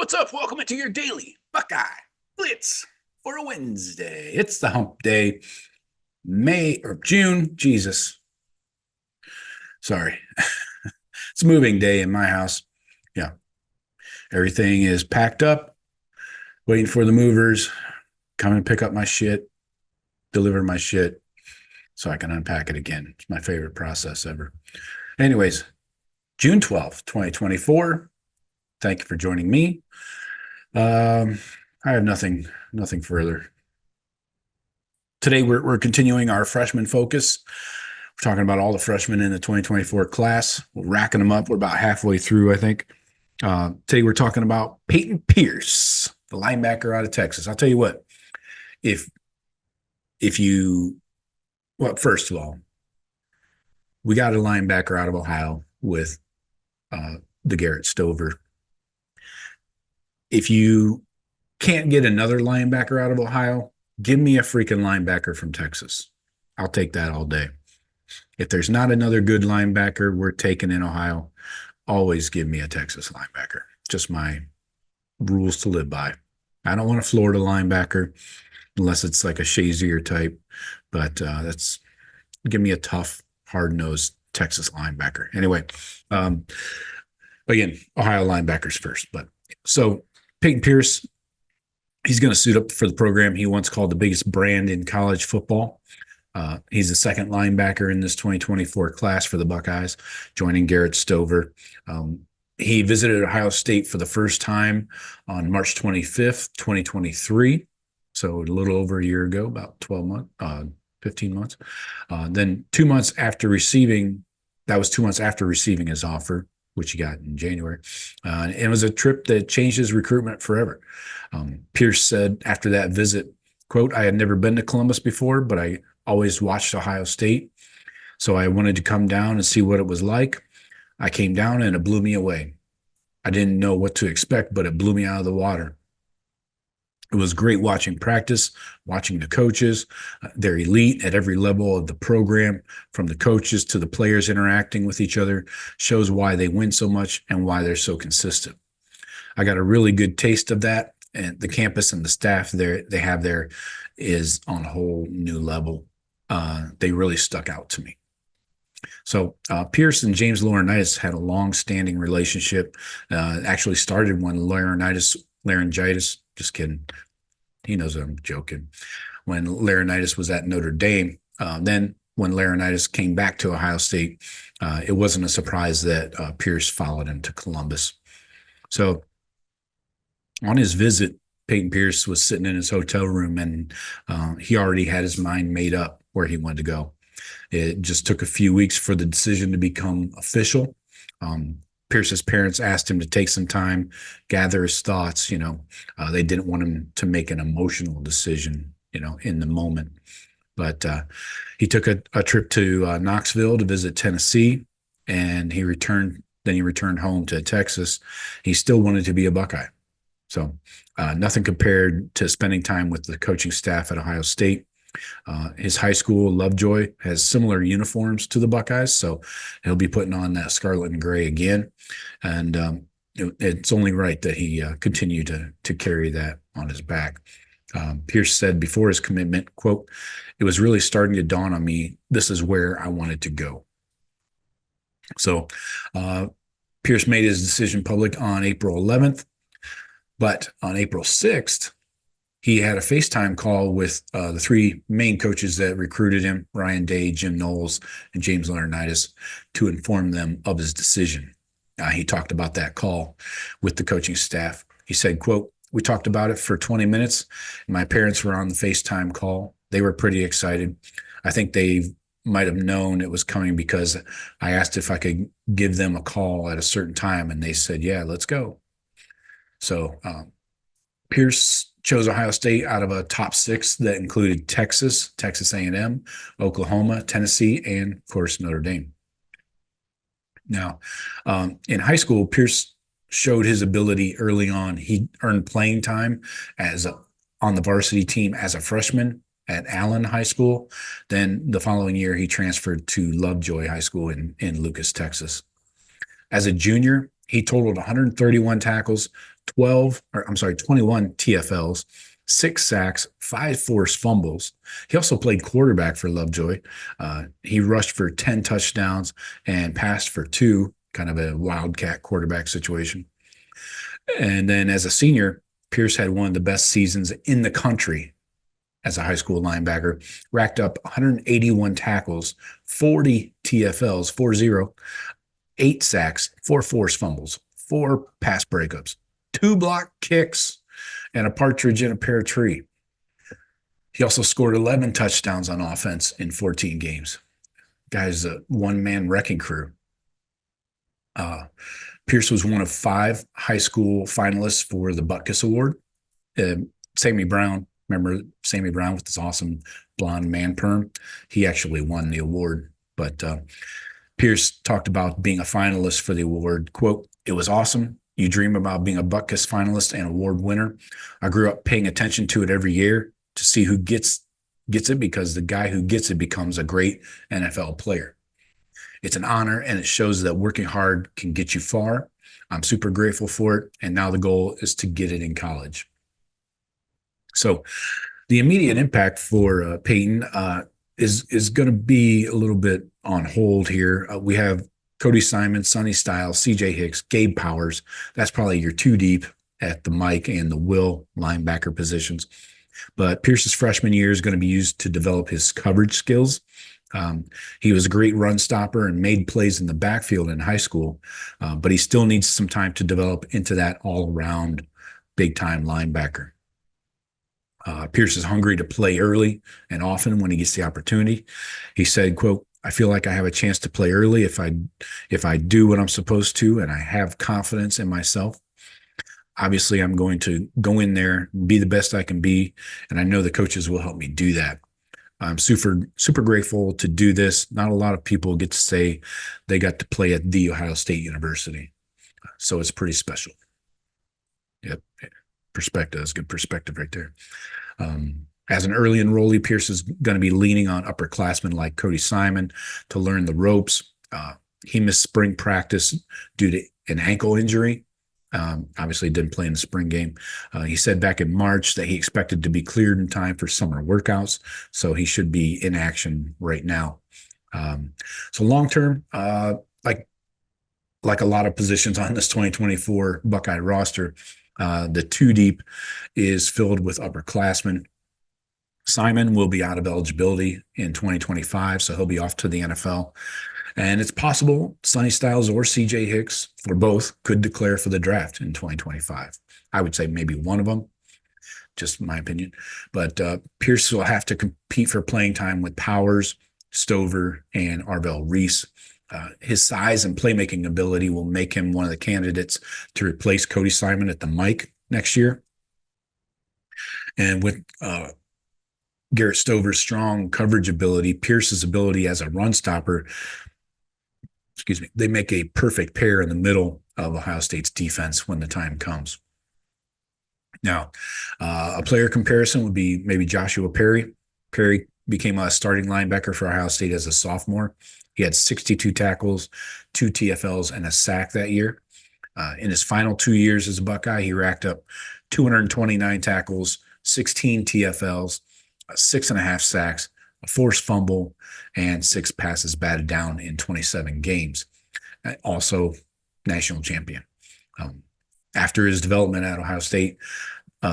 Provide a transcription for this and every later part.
what's up? Welcome into your Daily Buckeye Blitz for a Wednesday. It's the hump day, May or June. Jesus. Sorry. It's moving day in my house. Yeah. Everything is packed up, waiting for the movers, come and pick up my shit, deliver my shit so I can unpack it again. It's my favorite process ever. Anyways, June 12th, 2024. Thank you for joining me. I have nothing further. Today, we're continuing our freshman focus. We're talking about all the freshmen in the 2024 class. We're racking them up. We're about halfway through, I think. Today, we're talking about Payton Pierce, the linebacker out of Texas. I'll tell you what, well, first of all, we got a linebacker out of Ohio with the Garrett Stover. If you can't get another linebacker out of Ohio, give me a freaking linebacker from Texas. I'll take that all day. If there's not another good linebacker we're taking in Ohio, always give me a Texas linebacker. Just my rules to live by. I don't want a Florida linebacker unless it's like a Shazier type, but give me a tough, hard-nosed Texas linebacker. Anyway, again, Ohio linebackers first. But so Payton Pierce, he's going to suit up for the program he once called the biggest brand in college football. He's the second linebacker in this 2024 class for the Buckeyes, joining Garrett Stover. He visited Ohio State for the first time on March 25th, 2023. So a little over a year ago, about 12 months, 15 months. Then 2 months after receiving his offer, which he got in January. It was a trip that changed his recruitment forever. Pierce said after that visit, quote, "I had never been to Columbus before, but I always watched Ohio State. So I wanted to come down and see what it was like. I came down and it blew me away. I didn't know what to expect, but it blew me out of the water. It was great watching practice, watching the coaches. They're elite at every level of the program, from the coaches to the players interacting with each other, shows why they win so much and why they're so consistent. I got a really good taste of that, and the campus and the staff they have there is on a whole new level. They really stuck out to me." So Pierce and James Laurinaitis had a long-standing relationship. Actually started when laryngitis, just kidding. He knows I'm joking. When Laurinaitis was at Notre Dame, then when Laurinaitis came back to Ohio State, it wasn't a surprise that Pierce followed him to Columbus. So on his visit, Payton Pierce was sitting in his hotel room, and he already had his mind made up where he wanted to go. It just took a few weeks for the decision to become official. Pierce's parents asked him to take some time, gather his thoughts. They didn't want him to make an emotional decision, in the moment. But he took a trip to Knoxville to visit Tennessee, and he returned home to Texas. He still wanted to be a Buckeye. So nothing compared to spending time with the coaching staff at Ohio State. His high school, Lovejoy, has similar uniforms to the Buckeyes, so he'll be putting on that scarlet and gray again. And it's only right that he continue to carry that on his back. Pierce said before his commitment, quote, "It was really starting to dawn on me, this is where I wanted to go." So Pierce made his decision public on April 11th, but on April 6th, he had a FaceTime call with the three main coaches that recruited him, Ryan Day, Jim Knowles, and James Laurinaitis, to inform them of his decision. He talked about that call with the coaching staff. He said, quote, "We talked about it for 20 minutes. And my parents were on the FaceTime call. They were pretty excited. I think they might have known it was coming because I asked if I could give them a call at a certain time, and they said, yeah, let's go." So Pierce chose Ohio State out of a top 6 that included Texas A&M, Oklahoma, Tennessee, and, of course, Notre Dame. Now, in high school, Pierce showed his ability early on. He earned playing time on the varsity team as a freshman at Allen High School. Then the following year, he transferred to Lovejoy High School in Lucas, Texas. As a junior, He totaled 131 tackles, 21 TFLs, 6 sacks, 5 forced fumbles. He also played quarterback for Lovejoy. He rushed for 10 touchdowns and passed for 2, kind of a wildcat quarterback situation. And then as a senior, Pierce had one of the best seasons in the country as a high school linebacker, racked up 181 tackles, 40 TFLs, 40, 8 sacks, 4 forced fumbles, 4 pass breakups, 2 block kicks, and a partridge in a pear tree. He also scored 11 touchdowns on offense in 14 games. Guy's a one-man wrecking crew. Pierce was one of 5 high school finalists for the Butkus Award. Sammy Brown, remember Sammy Brown with this awesome blonde man perm? He actually won the award, but Pierce talked about being a finalist for the award. Quote, "It was awesome. You dream about being a Butkus finalist and award winner. I grew up paying attention to it every year to see who gets it, because the guy who gets it becomes a great NFL player. It's an honor, and it shows that working hard can get you far. I'm super grateful for it, and now the goal is to get it in college." So the immediate impact for Payton is going to be a little bit on hold here. We have Cody Simon, Sonny Styles, CJ Hicks, Gabe Powers. That's probably your 2 deep at the Mike and the Will linebacker positions. But Pierce's freshman year is going to be used to develop his coverage skills. He was a great run stopper and made plays in the backfield in high school, but he still needs some time to develop into that all-around big-time linebacker. Pierce is hungry to play early and often when he gets the opportunity. He said, quote, "I feel like I have a chance to play early if I do what I'm supposed to and I have confidence in myself. Obviously, I'm going to go in there, be the best I can be, and I know the coaches will help me do that. I'm super grateful to do this. Not a lot of people get to say they got to play at The Ohio State University, so it's pretty special." Yep, perspective is good perspective right there. As an early enrollee, Pierce is going to be leaning on upperclassmen like Cody Simon to learn the ropes. He missed spring practice due to an ankle injury. Obviously didn't play in the spring game. He said back in March that he expected to be cleared in time for summer workouts, so he should be in action right now. So long term, like a lot of positions on this 2024 Buckeye roster, the 2 deep is filled with upperclassmen. Simon will be out of eligibility in 2025, so he'll be off to the NFL. And it's possible Sonny Styles or CJ Hicks, or both, could declare for the draft in 2025. I would say maybe one of them, just my opinion. But Pierce will have to compete for playing time with Powers, Stover, and Arvell Reese. His size and playmaking ability will make him one of the candidates to replace Cody Simon at the Mike next year. And with Garrett Stover's strong coverage ability, Pierce's ability as a run stopper, they make a perfect pair in the middle of Ohio State's defense when the time comes. Now, a player comparison would be maybe Joshua Perry. Perry became a starting linebacker for Ohio State as a sophomore. He had 62 tackles, 2 TFLs, and a sack that year. In his final 2 years as a Buckeye, he racked up 229 tackles, 16 TFLs, 6.5 sacks, a forced fumble, and 6 passes batted down in 27 games. Also, national champion. After his development at Ohio State,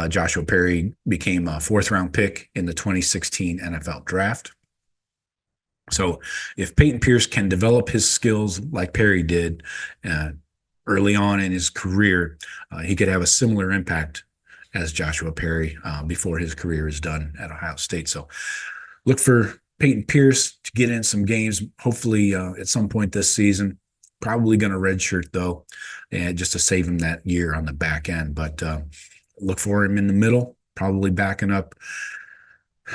Joshua Perry became a 4th-round pick in the 2016 NFL Draft. So if Payton Pierce can develop his skills like Perry did early on in his career, he could have a similar impact as Joshua Perry before his career is done at Ohio State. So look for Payton Pierce to get in some games, hopefully at some point this season. Probably going to redshirt, though, and just to save him that year on the back end. But look for him in the middle, probably backing up.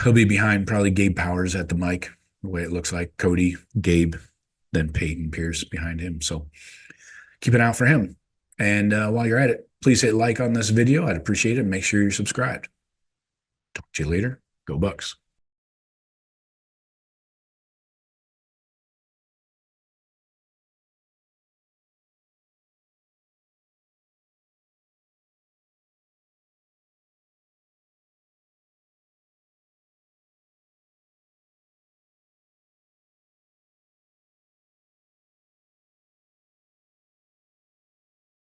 He'll be behind probably Gabe Powers at the mic, the way it looks like. Cody, Gabe, then Payton Pierce behind him. So keep an eye out for him. And while you're at it, please hit like on this video. I'd appreciate it. Make sure you're subscribed. Talk to you later. Go Bucks.